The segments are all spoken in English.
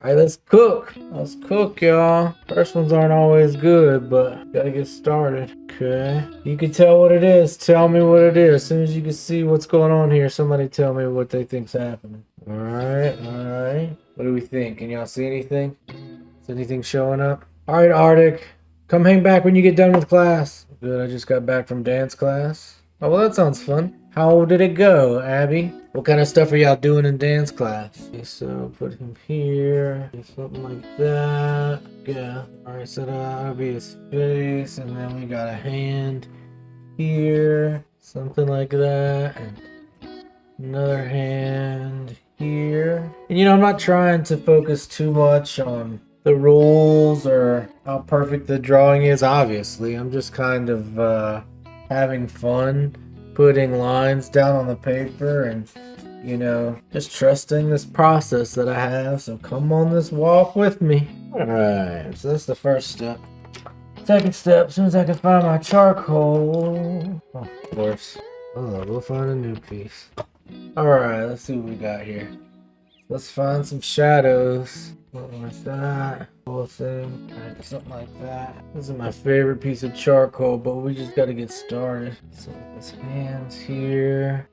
All right, let's cook. Let's cook, y'all. First ones aren't always good, but gotta get started. Okay. You can tell what it is. Tell me what it is. As soon as you can see what's going on here, somebody tell me what they think's happening. All right, all right. What do we think? Can y'all see anything? Is anything showing up? All right, Arctic. Come hang back when you get done with class. Good, I just got back from dance class. Oh, well, that sounds fun. How did it go, Abby? What kind of stuff are y'all doing in dance class? Okay, so put him here, something like that. Yeah. All right, so that'll be his face, and then we got a hand here, something like that, and another hand here. And I'm not trying to focus too much on the rules or how perfect the drawing is, obviously. I'm just kind of having fun putting lines down on the paper and just trusting this process that I have. So come on this walk with me. All right, so that's the first step. Second step, as soon as I can find my charcoal. Oh, of course. Oh, we'll find a new piece. All right, let's see what we got here. Let's find some shadows. What was that? Whole thing. Right, something like that. This is my favorite piece of charcoal, but we just got to get started. So this hand's here.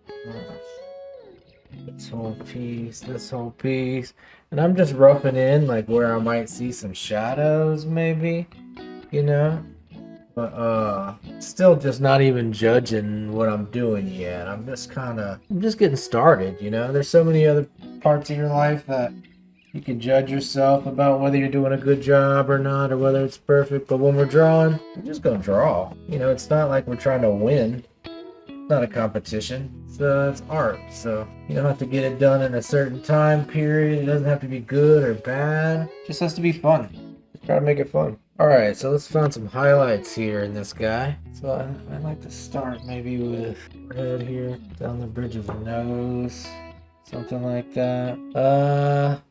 This whole piece. And I'm just roughing in like where I might see some shadows, maybe. But still just not even judging what I'm doing yet. I'm just getting started. There's so many other parts of your life that you can judge yourself about whether you're doing a good job or not, or whether it's perfect. But when we're drawing, we're just gonna draw. It's not like we're trying to win. It's not a competition. It's art. So you don't have to get it done in a certain time period. It doesn't have to be good or bad. It just has to be fun. Just try to make it fun. All right, so let's find some highlights here in this guy. So I'd like to start maybe with red here, down the bridge of the nose, something like that.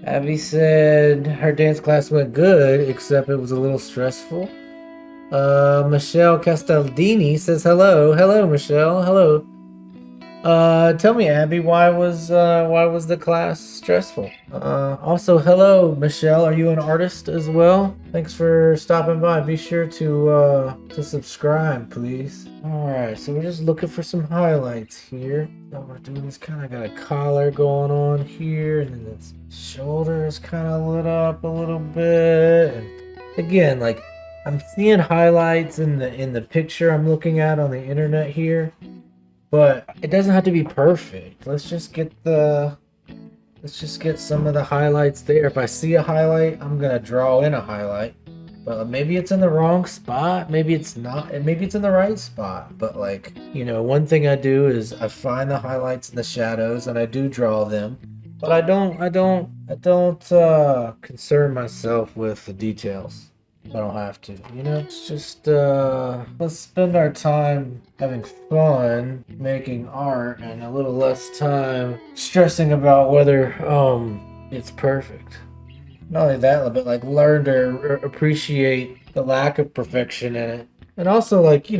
Abby said her dance class went good, except it was a little stressful. Michelle Castaldini says hello. Hello, Michelle. Hello. Tell me, Abby, why was the class stressful? Also, hello, Michelle. Are you an artist as well? Thanks for stopping by. Be sure to subscribe, please. All right, so we're just looking for some highlights here. What we're doing is kind of got a collar going on here, and then this shoulder is kind of lit up a little bit. And again, like I'm seeing highlights in the picture I'm looking at on the internet here. But it doesn't have to be perfect. Let's just get some of the highlights there. If I see a highlight, I'm gonna draw in a highlight. But maybe it's in the wrong spot. Maybe it's not. And maybe it's in the right spot. But one thing I do is I find the highlights and the shadows, and I do draw them. But I don't concern myself with the details. I don't have to, it's just, let's spend our time having fun making art and a little less time stressing about whether, it's perfect. Not only that, but learn to appreciate the lack of perfection in it. And also, if you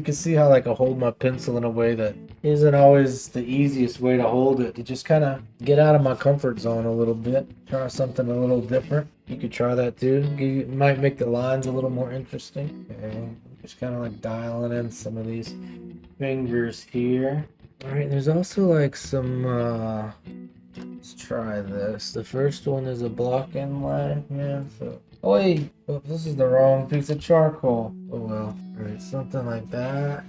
can see how, I hold my pencil in a way that isn't always the easiest way to hold it, to just kind of get out of my comfort zone a little bit, try something a little different. You could try that too. It might make the lines a little more interesting. Okay. Just kind of dialing in some of these fingers here. All right, there's also some, let's try this. The first one is a block inlay. Yeah, so. Oh, wait. Oh, this is the wrong piece of charcoal. Oh, well. All right, something like that.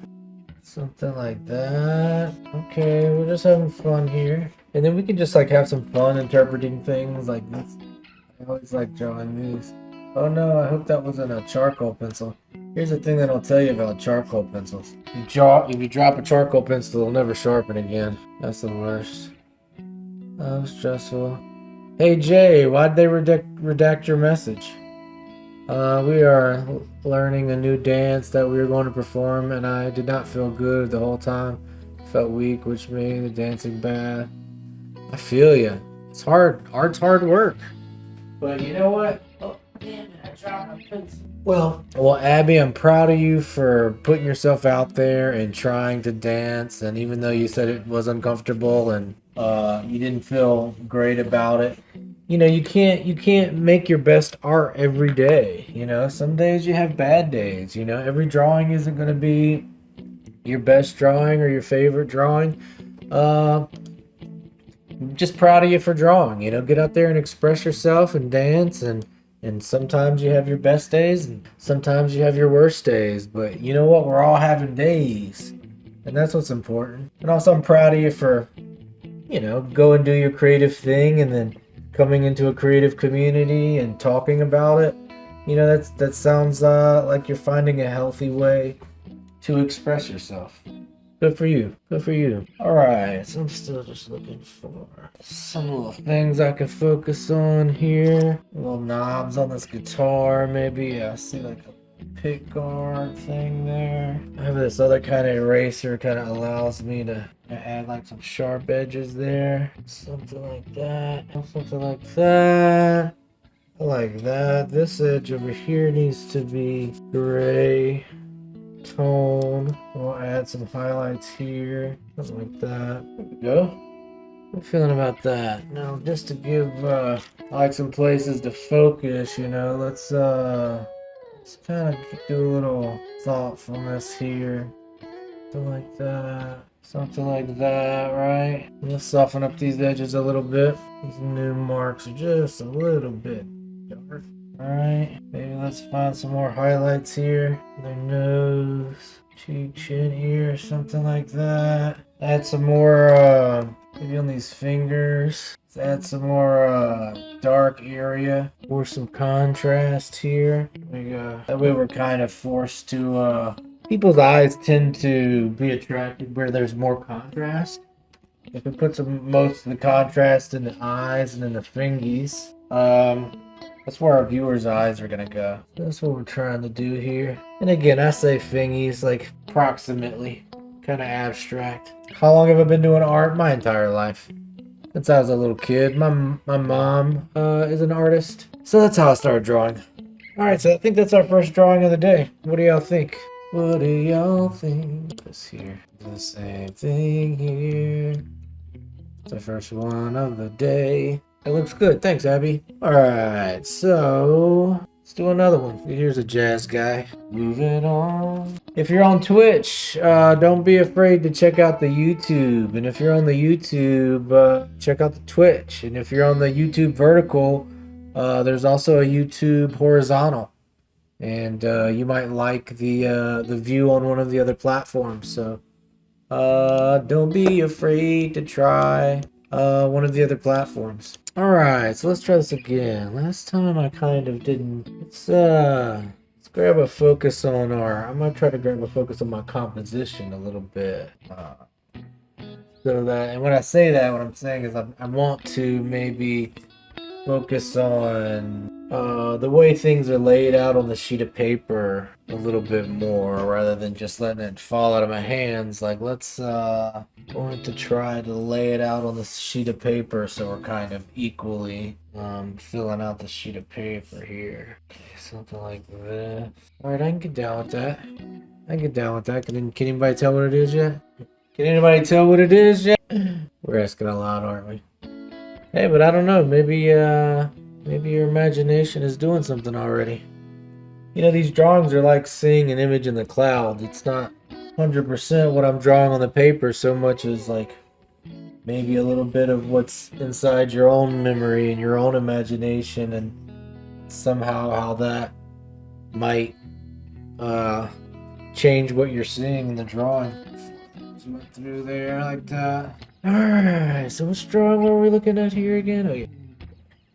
Something like that. Okay, we're just having fun here. And then we can just have some fun interpreting things like this. I always like drawing these. Oh no, I hope that wasn't a charcoal pencil. Here's the thing that I'll tell you about charcoal pencils. If you drop a charcoal pencil, it'll never sharpen again. That's the worst. Oh, stressful. Hey Jay, why'd they redact your message? We are learning a new dance that we were going to perform, and I did not feel good the whole time. Felt weak, which made the dancing bad. I feel ya. It's hard. Art's hard work. But you know what? Oh, damn it, I dropped my pencil. Well, Abby, I'm proud of you for putting yourself out there and trying to dance. And even though you said it was uncomfortable and you didn't feel great about it, you can't make your best art every day. Some days you have bad days. Every drawing isn't going to be your best drawing or your favorite drawing. Uh, just proud of you for drawing. Get out there and express yourself and dance, and sometimes you have your best days and sometimes you have your worst days. But you know what? We're all having days, and that's what's important. And also, I'm proud of you for go and do your creative thing and then coming into a creative community and talking about it. That sounds like you're finding a healthy way to express yourself. Good for you. Good for you. Alright, so I'm still just looking for some little things I can focus on here. Little knobs on this guitar, maybe. I see like a pick guard thing there. I have this other kind of eraser, kind of allows me to add like some sharp edges there. Something like that. Something like that. I like that. This edge over here needs to be gray tone. We'll add some highlights here, something like that. There we go. What are you feeling about that? Now, just to give like some places to focus, let's kind of do a little thoughtfulness here. Something like that. Something like that, right? Let's soften up these edges a little bit. These new marks are just a little bit dark. Alright, maybe let's find some more highlights here. Their nose, cheek, chin, ear, something like that. Add some more, maybe on these fingers. Let's add some more dark area or some contrast here. There we go. That way we're kind of forced to, people's eyes tend to be attracted where there's more contrast. If we put most of the contrast in the eyes and in the fingies, that's where our viewers' eyes are gonna go. That's what we're trying to do here. And again, I say fingies like approximately, kind of abstract. How long have I been doing art? My entire life. Since I was a little kid. My mom is an artist, so that's how I started drawing. All right, so I think that's our first drawing of the day. What do y'all think? What do y'all think? This here, the same thing here. It's the first one of the day. It looks good. Thanks, Abby. Alright, so let's do another one. Here's a jazz guy. Moving on. If you're on Twitch, don't be afraid to check out the YouTube. And if you're on the YouTube, check out the Twitch. And if you're on the YouTube vertical, there's also a YouTube horizontal. And you might like the view on one of the other platforms. So don't be afraid to try one of the other platforms. Alright, so let's try this again. Last time I kind of didn't. Let's grab a focus on I might try to grab a focus on my composition a little bit. And when I say that, what I'm saying is I want to maybe focus on the way things are laid out on the sheet of paper a little bit more rather than just letting it fall out of my hands. Like, let's going to try to lay it out on the sheet of paper so we're kind of equally filling out the sheet of paper here. Okay, something like that. Alright, I can get down with that. Can anybody tell what it is yet? Can anybody tell what it is yet? We're asking a lot, aren't we? Hey, but I don't know. Maybe your imagination is doing something already. These drawings are like seeing an image in the cloud. It's not 100% what I'm drawing on the paper so much as like maybe a little bit of what's inside your own memory and your own imagination, and somehow how that might change what you're seeing in the drawing. Just went through there like that. Alright, so which drawing were we looking at here again? Oh yeah.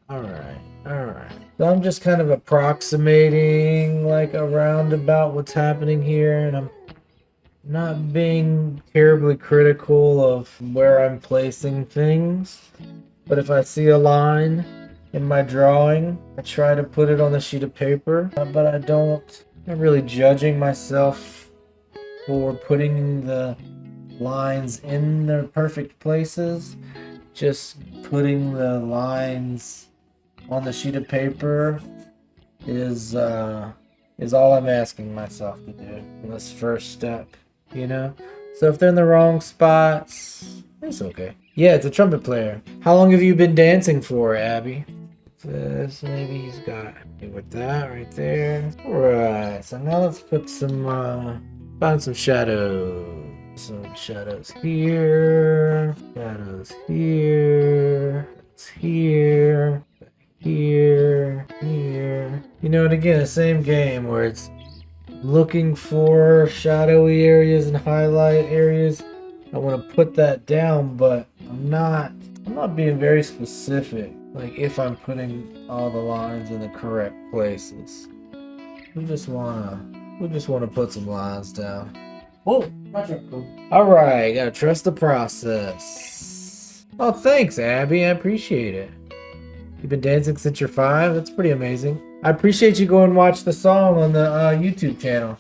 Alright. So I'm just kind of approximating like around about what's happening here, and I'm not being terribly critical of where I'm placing things. But if I see a line in my drawing, I try to put it on the sheet of paper, but I'm not really judging myself for putting the lines in their perfect places. Just putting the lines on the sheet of paper is all I'm asking myself to do in this first step, So if they're in the wrong spots, it's okay. Yeah, it's a trumpet player. How long have you been dancing for, Abby? this. Maybe he's got with that right there. Alright, so now let's put some find some shadows. Some shadows here. Shadows here. Here. Here. Here. You know, and again, the same game where it's looking for shadowy areas and highlight areas. I want to put that down, but I'm not being very specific. Like if I'm putting all the lines in the correct places. We just wanna put some lines down. Whoa, alright, gotta trust the process. Oh, thanks, Abby. I appreciate it. You've been dancing since you're 5? That's pretty amazing. I appreciate you going and watch the song on the YouTube channel.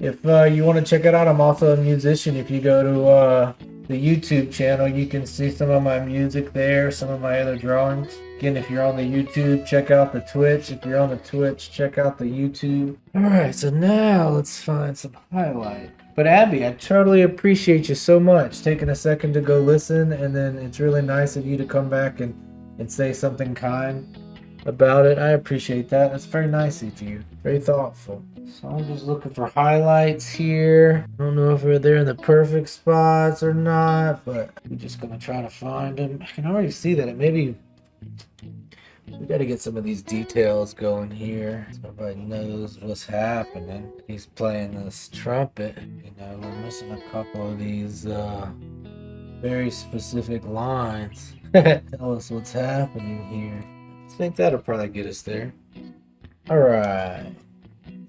If you want to check it out, I'm also a musician. If you go to the YouTube channel, you can see some of my music there, some of my other drawings. Again, if you're on the YouTube, check out the Twitch. If you're on the Twitch, check out the YouTube. Alright, so now let's find some highlight. But Abby, I totally appreciate you so much taking a second to go listen, and then it's really nice of you to come back and say something kind about it. I appreciate that. That's very nice of you. Very thoughtful. So I'm just looking for highlights here. I don't know if they're in the perfect spots or not, but we're just gonna try to find them. I can already see that maybe we gotta get some of these details going here so everybody knows what's happening. He's playing this trumpet. You know, we're missing a couple of these very specific lines. Tell us what's happening here. I think that'll probably get us there. Alright.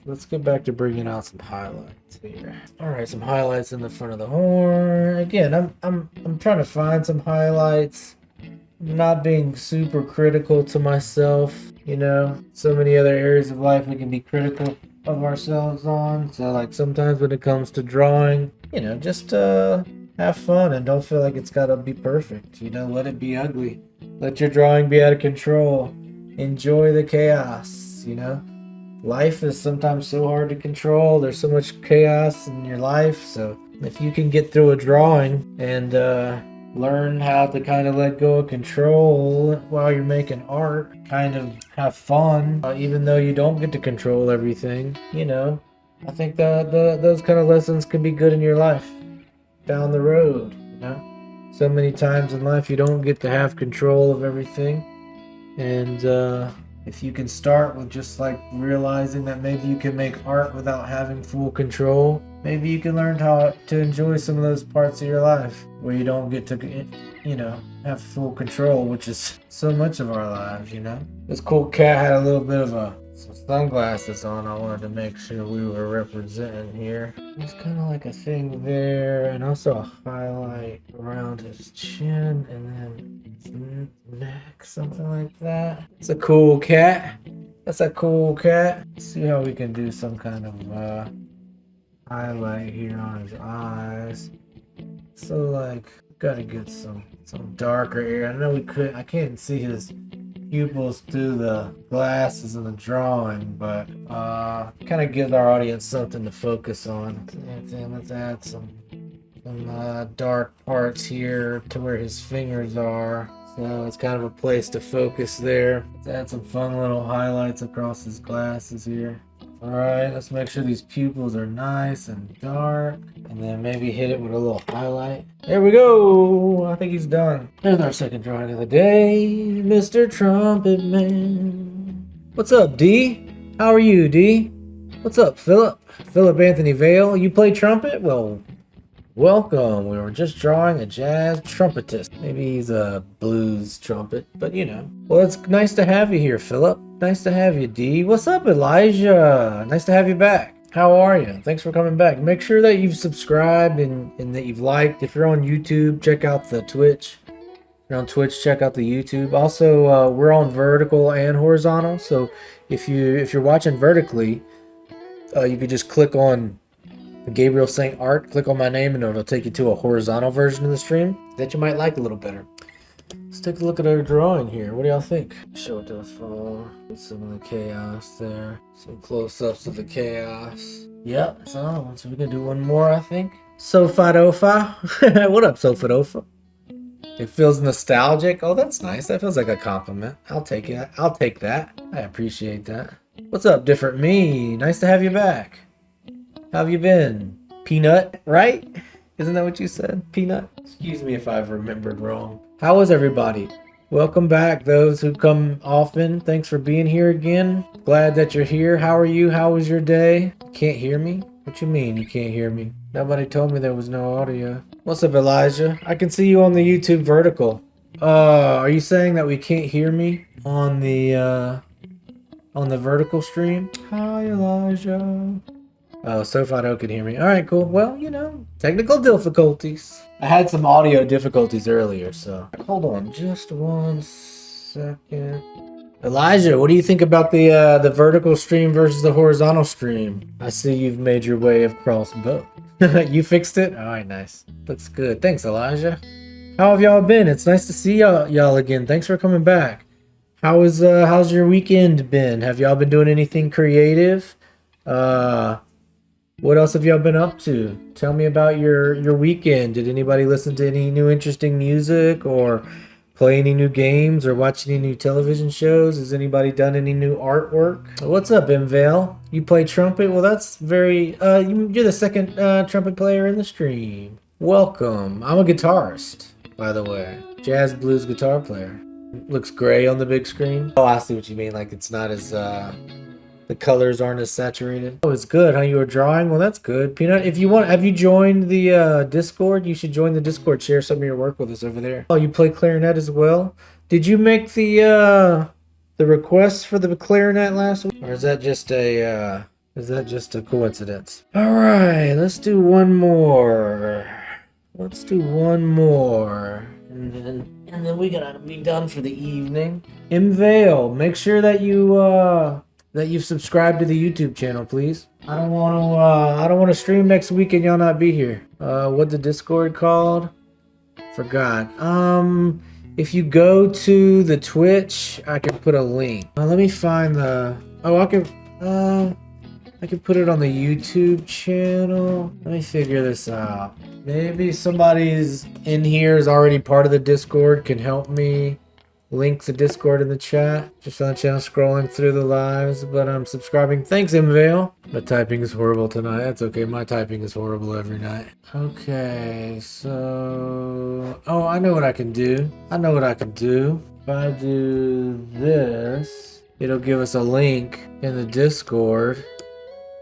Let's get back to bringing out some highlights here. Alright, some highlights in the front of the horn. Again, I'm trying to find some highlights. I'm not being super critical to myself, you know. So many other areas of life we can be critical of ourselves on. So like sometimes when it comes to drawing, you know, just have fun and don't feel like it's gotta be perfect. You know, let it be ugly. Let your drawing be out of control. Enjoy the chaos, you know. Life is sometimes so hard to control. There's so much chaos in your life. So if you can get through a drawing and learn how to kind of let go of control while you're making art, kind of have fun, even though you don't get to control everything, you know, I think that those kind of lessons can be good in your life down the road, you know. So many times in life you don't get to have control of everything, and if you can start with just like realizing that maybe you can make art without having full control, maybe you can learn how to enjoy some of those parts of your life where you don't get to, you know, have full control, which is so much of our lives, you know. This cool cat had a little bit of some sunglasses on. I wanted to make sure we were representing here. There's kind of like a thing there, and also a highlight around his chin, and then his neck, something like that. It's a cool cat. That's a cool cat. Let's see how we can do some kind of highlight here on his eyes. So like, gotta get some darker area. I know I can't see his pupils through the glasses in the drawing, but kind of gives our audience something to focus on. Let's add some dark parts here to where his fingers are. So it's kind of a place to focus there. Let's add some fun little highlights across his glasses here. Alright, let's make sure these pupils are nice and dark. And then maybe hit it with a little highlight. There we go! I think he's done. There's our second drawing of the day. Mr. Trumpet Man. What's up, D? How are you, D? What's up, Philip? Philip Anthony Vale. You play trumpet? Well, welcome. We were just drawing a jazz trumpetist. Maybe he's a blues trumpet, but you know. Well, it's nice to have you here, Philip. Nice to have you, D. What's up, Elijah? Nice to have you back. How are you? Thanks for coming back. Make sure that you've subscribed and that you've liked. If you're on YouTube, check out the Twitch. If you're on Twitch, check out the YouTube. Also, we're on vertical and horizontal. So if you're watching vertically, you could just click on Gabriel St. Art, click on my name, and it'll take you to a horizontal version of the stream that you might like a little better. Let's take a look at our drawing here. What do y'all think? Show it to the phone. Some of the chaos there. Some close-ups of the chaos. Yep, that's another one. So we can do one more, I think. Sofa-dofa. What up, Sofa-dofa? It feels nostalgic. Oh, that's nice. That feels like a compliment. I'll take it. I'll take that. I appreciate that. What's up, different me? Nice to have you back. How have you been? Peanut, right? Isn't that what you said? Peanut? Excuse me if I've remembered wrong. How is everybody? Welcome back, those who come often. Thanks for being here again. Glad that you're here. How are you? How was your day? Can't hear me? What you mean you can't hear me? Nobody told me there was no audio. What's up, Elijah? I can see you on the YouTube vertical. Are you saying that we can't hear me on the vertical stream? Hi, Elijah. Oh, Sofado can hear me. All right, cool. Well, you know, technical difficulties. I had some audio difficulties earlier, so hold on just 1 second. Elijah, what do you think about the vertical stream versus the horizontal stream? I see you've made your way across both. You fixed it? All right, nice. Looks good. Thanks, Elijah. How have y'all been? It's nice to see y'all again. Thanks for coming back. How's your weekend been? Have y'all been doing anything creative? What else have y'all been up to? Tell me about your weekend. Did anybody listen to any new interesting music or play any new games or watch any new television shows? Has anybody done any new artwork? What's up, Mvale? You play trumpet? Well, that's very... you're the second trumpet player in the stream. Welcome. I'm a guitarist, by the way. Jazz blues guitar player. Looks gray on the big screen. Oh, I see what you mean. Like, it's not as... the colors aren't as saturated. Oh, it's good, huh? You were drawing? Well, that's good. Peanut, if you want, have you joined the Discord? You should join the Discord. Share some of your work with us over there. Oh, you play clarinet as well? Did you make the request for the clarinet last week? Or is that just a coincidence? All right, let's do one more. Let's do one more. And then we gotta be done for the evening. Mvale, make sure that you've subscribed to the YouTube channel, please. I don't want to stream next week and y'all not be here. What the Discord called? Forgot. If you go to the Twitch, I can put a link. Let me find the... Oh, I can put it on the YouTube channel. Let me figure this out. Maybe somebody's in here is already part of the Discord, can help me link the Discord in the chat. Just on the channel scrolling through the lives, but I'm subscribing. Thanks, Mvale. My typing is horrible tonight. That's okay. My typing is horrible every night. Okay, so... Oh, I know what I can do. If I do this, it'll give us a link in the Discord.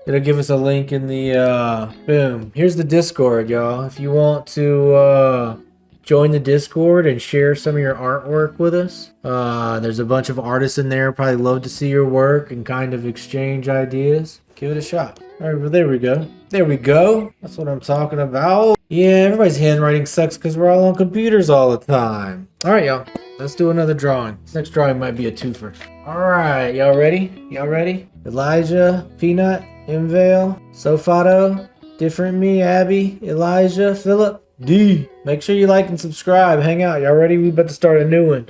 It'll give us a link in the, boom. Here's the Discord, y'all. If you want to, join the Discord and share some of your artwork with us. There's a bunch of artists in there. Probably love to see your work and kind of exchange ideas. Give it a shot. All right, well, there we go. There we go. That's what I'm talking about. Yeah, everybody's handwriting sucks because we're all on computers all the time. All right, y'all. Let's do another drawing. This next drawing might be a twofer. All right, y'all ready? Y'all ready? Elijah, Peanut, Mvale, Sofado, Different Me, Abby, Elijah, Philip, D. Make sure you like and subscribe. Hang out. Y'all ready? We about to start a new one.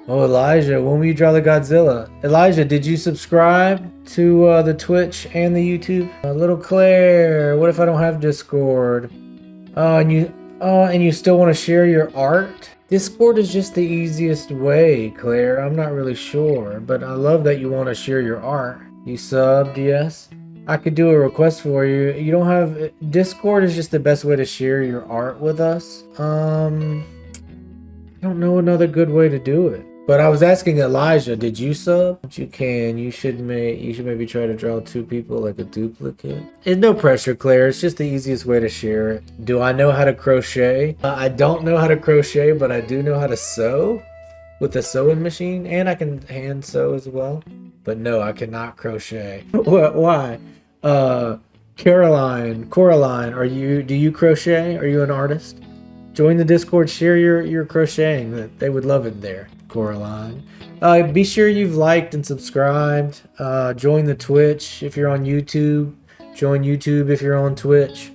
Oh, Elijah, when will you draw the Godzilla? Elijah, did you subscribe to the Twitch and the YouTube? Little Claire, what if I don't have Discord? And you still want to share your art? Discord is just the easiest way, Claire. I'm not really sure, but I love that you want to share your art. You subbed, yes? I could do a request for you. You don't have... Discord is just the best way to share your art with us. I don't know another good way to do it. But I was asking Elijah, did you sub? You can. You should maybe try to draw two people like a duplicate. It's no pressure, Claire. It's just the easiest way to share it. Do I know how to crochet? I don't know how to crochet, but I do know how to sew with a sewing machine, and I can hand sew as well. But no, I cannot crochet. What? Why? Coraline, do you crochet? Are you an artist? Join the Discord, share your crocheting. They would love it there, Coraline. Be sure you've liked and subscribed. Join the Twitch if you're on YouTube. Join YouTube if you're on Twitch.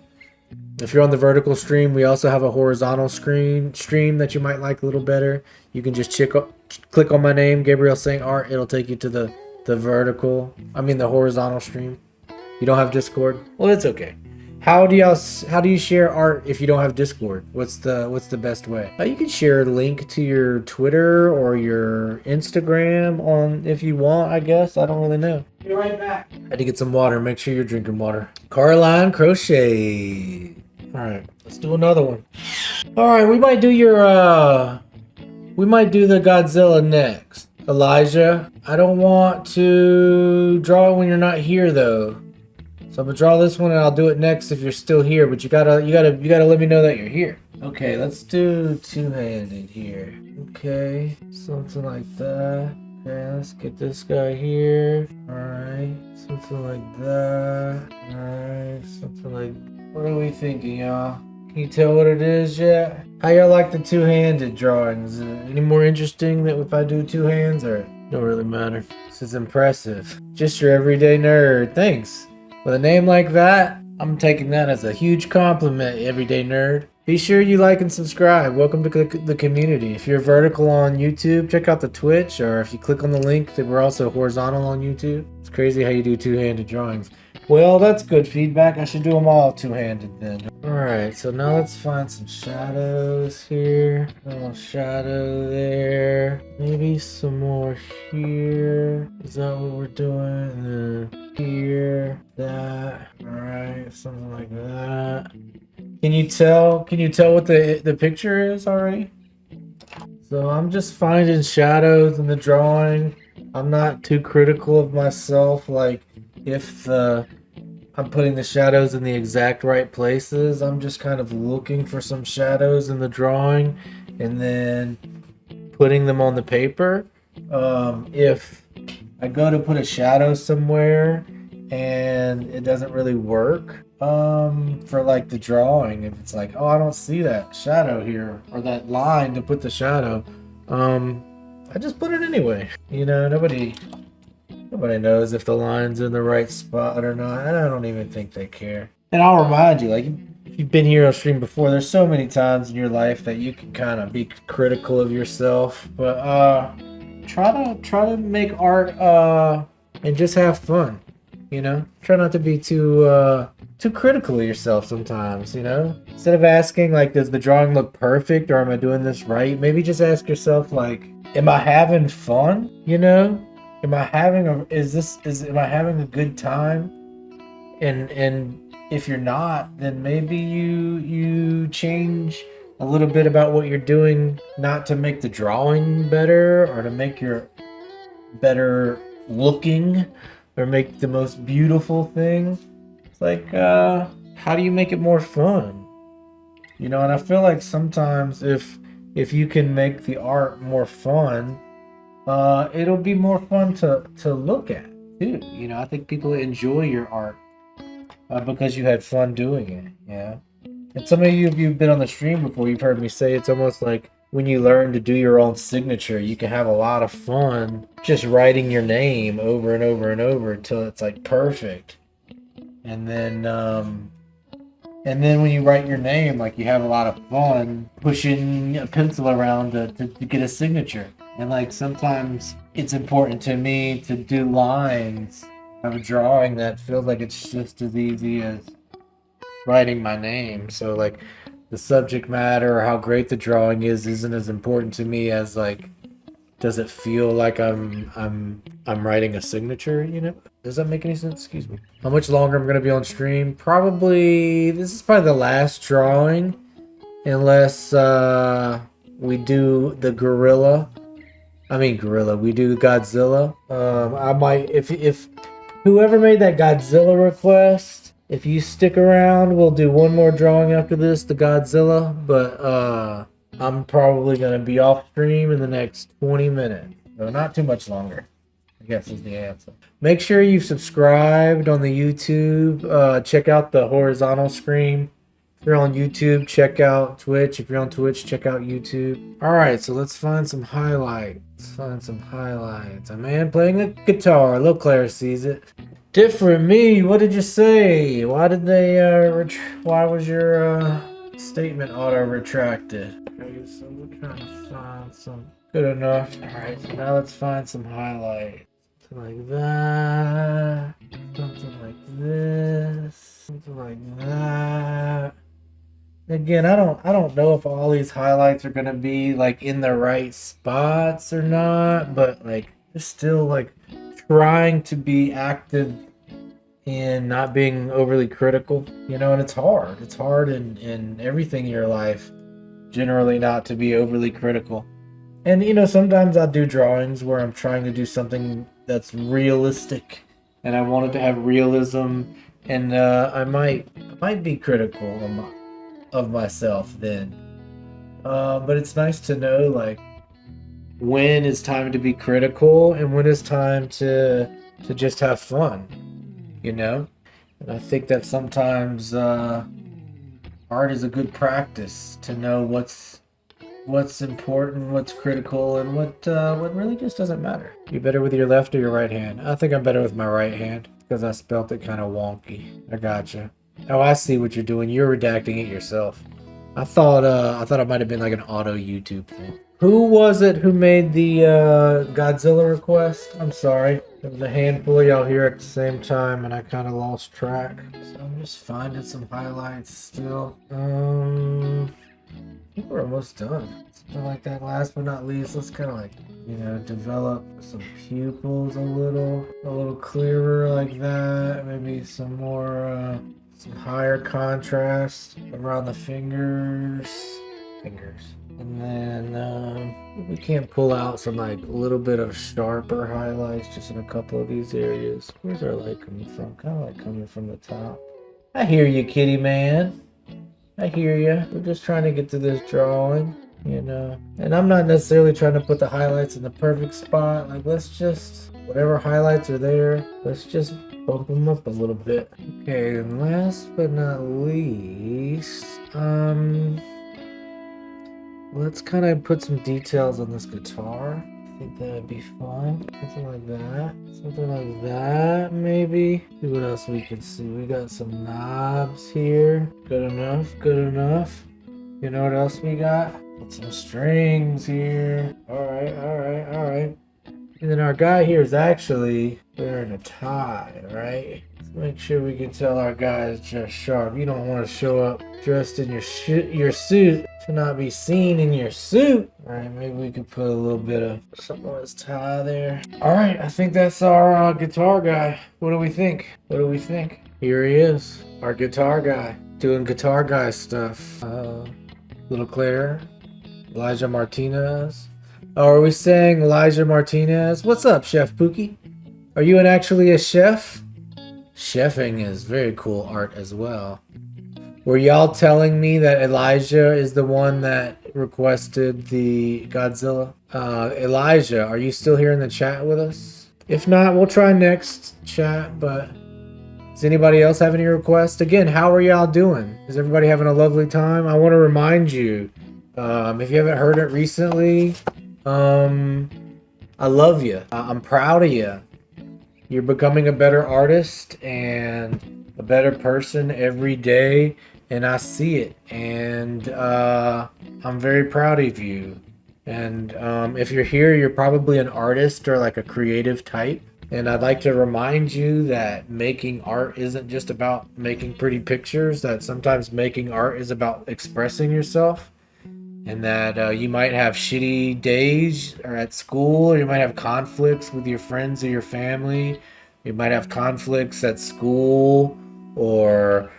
If you're on the vertical stream, we also have a horizontal stream that you might like a little better. You can just click on my name, Gabriel Saying Art. It'll take you to the horizontal stream. You don't have Discord? Well, it's okay. How do you share art if you don't have Discord? What's the best way? You can share a link to your Twitter or your Instagram on if you want, I guess. I don't really know. Be right back. Had to get some water. Make sure you're drinking water. Caroline Crochet. All right, let's do another one. All right, we might do the Godzilla next. Elijah, I don't want to draw it when you're not here though. So I'm gonna draw this one and I'll do it next if you're still here, but you gotta let me know that you're here. Okay, let's do two-handed here. Okay, something like that. Okay, let's get this guy here. Alright, something like that. Alright, something like, what are we thinking, y'all? Can you tell what it is yet? How y'all like the two-handed drawings? Any more interesting that if I do two hands, or don't really matter? This is impressive. Just your everyday nerd. Thanks. With a name like that, I'm taking that as a huge compliment, everyday nerd. Be sure you like and subscribe. Welcome to the community. If you're vertical on YouTube, check out the Twitch, or if you click on the link that we're also horizontal on YouTube. It's crazy how you do two-handed drawings. Well, that's good feedback. I should do them all two-handed then. Alright, so now let's find some shadows here. A little shadow there. Maybe some more here. Is that what we're doing? Here, that. Alright, something like that. Can you tell what the picture is already? So I'm just finding shadows in the drawing. I'm not too critical of myself, like if I'm putting the shadows in the exact right places. I'm just kind of looking for some shadows in the drawing and then putting them on the paper. If I go to put a shadow somewhere and it doesn't really work for like the drawing, if it's like, oh, I don't see that shadow here or that line to put the shadow, I just put it anyway. You know, nobody knows if the line's in the right spot or not, and I don't even think they care. And I'll remind you, like, if you've been here on stream before, there's so many times in your life that you can kind of be critical of yourself, but try to make art and just have fun. You know, try not to be too critical of yourself sometimes. You know, instead of asking like, does the drawing look perfect or am I doing this right? Maybe just ask yourself like, am I having fun? You know, am I having a good time? And if you're not, then maybe you change a little bit about what you're doing, not to make the drawing better or to make your better looking or make the most beautiful thing. It's like, how do you make it more fun? You know, and I feel like sometimes if you can make the art more fun, it'll be more fun to look at too. You know, I think people enjoy your art because you had fun doing it. Yeah. And some of you, if you've been on the stream before, you've heard me say it's almost like when you learn to do your own signature, you can have a lot of fun just writing your name over and over and over until it's like perfect. And then when you write your name, like you have a lot of fun pushing a pencil around to get a signature. And like sometimes it's important to me to do lines of a drawing that feels like it's just as easy as writing my name. So like the subject matter or how great the drawing is isn't as important to me as like, does it feel like I'm writing a signature, you know? Does that make any sense? Excuse me. How much longer I'm gonna be on stream? This is probably the last drawing, unless we do the we do Godzilla. I might, if whoever made that Godzilla request, if you stick around, we'll do one more drawing after this, the Godzilla, but I'm probably going to be off stream in the next 20 minutes. So not too much longer, I guess is the answer. Make sure you've subscribed on the YouTube. Check out the horizontal screen. If you're on YouTube, check out Twitch. If you're on Twitch, check out YouTube. All right, so let's find some highlights. A man playing a guitar. Little Claire sees it. Different me. What did you say? Why did they why was your statement auto retracted? Okay, so we're trying to find some good enough. All right, so now let's find some highlights. Something like that. Something like this, something like that. Again, I don't know if all these highlights are gonna be like in the right spots or not, but like they're still like trying to be active in not being overly critical, you know, and it's hard. It's hard in everything in your life, generally not to be overly critical. And you know, sometimes I do drawings where I'm trying to do something that's realistic and I want it to have realism, and I might be critical of myself then. But it's nice to know like when it's time to be critical and when it's time to just have fun, you know? And I think that sometimes art is a good practice to know what's important, what's critical, and what really just doesn't matter. You better with your left or your right hand? I think I'm better with my right hand because I spelt it kind of wonky. I gotcha. Oh, I see what you're doing. You're redacting it yourself. I thought it might have been like an auto YouTube thing. Who was it who made the Godzilla request? I'm sorry. There was a handful of y'all here at the same time and I kind of lost track. So I'm just finding some highlights still. I think we're almost done. Something like that. Last but not least, let's kind of like, you know, develop some pupils a little clearer like that. Maybe some more, some higher contrast around the fingers. And then if we can't pull out some like a little bit of sharper highlights just in a couple of these areas. Where's our light coming from? Kind of like coming from the top. I hear you, kitty man. I hear you. We're just trying to get to this drawing, you know. And I'm not necessarily trying to put the highlights in the perfect spot. Like, let's just, whatever highlights are there, let's just bump them up a little bit. Okay, and last but not least, let's kind of put some details on this guitar. I think that would be fun. Something like that. Something like that, maybe. See what else we can see. We got some knobs here. Good enough. Good enough. You know what else we got? Got some strings here. Alright, alright, alright. And then our guy here is actually wearing a tie, right? Let's make sure we can tell our guy is just sharp. You don't want to show up dressed in your suit to not be seen in your suit. All right, maybe we could put a little bit of something on his tie there. All right, I think that's our guitar guy. What do we think? What do we think? Here he is, our guitar guy, doing guitar guy stuff. Little Claire, Elijah Martinez. Oh, are we saying Elijah Martinez? What's up, Chef Pookie? Are you actually a chef? Chefing is very cool art as well. Were y'all telling me that Elijah is the one that requested the Godzilla? Elijah, are you still here in the chat with us? If not, we'll try next chat, but does anybody else have any requests? Again, how are y'all doing? Is everybody having a lovely time? I want to remind you, if you haven't heard it recently, I love you. I'm proud of you. You're becoming a better artist and a better person every day, and I see it. And I'm very proud of you. And if you're here, you're probably an artist or like a creative type. And I'd like to remind you that making art isn't just about making pretty pictures, that sometimes making art is about expressing yourself. And that you might have shitty days or at school, or you might have conflicts with your friends or your family. You might have conflicts at school or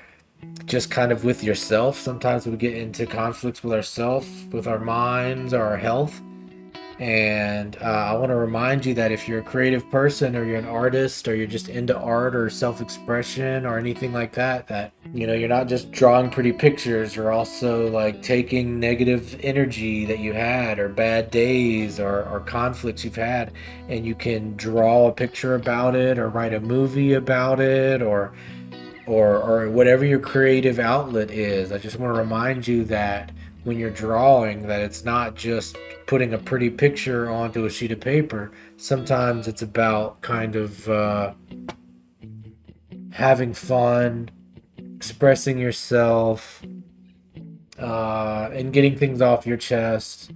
just kind of with yourself. Sometimes we get into conflicts with ourselves, with our minds or our health. And I want to remind you that if you're a creative person or you're an artist or you're just into art or self-expression or anything like that, that, you know, you're not just drawing pretty pictures, you're also like taking negative energy that you had or bad days or conflicts you've had, and you can draw a picture about it or write a movie about it or whatever your creative outlet is. I just want to remind you that when you're drawing, that it's not just putting a pretty picture onto a sheet of paper. Sometimes it's about kind of having fun, expressing yourself, and getting things off your chest.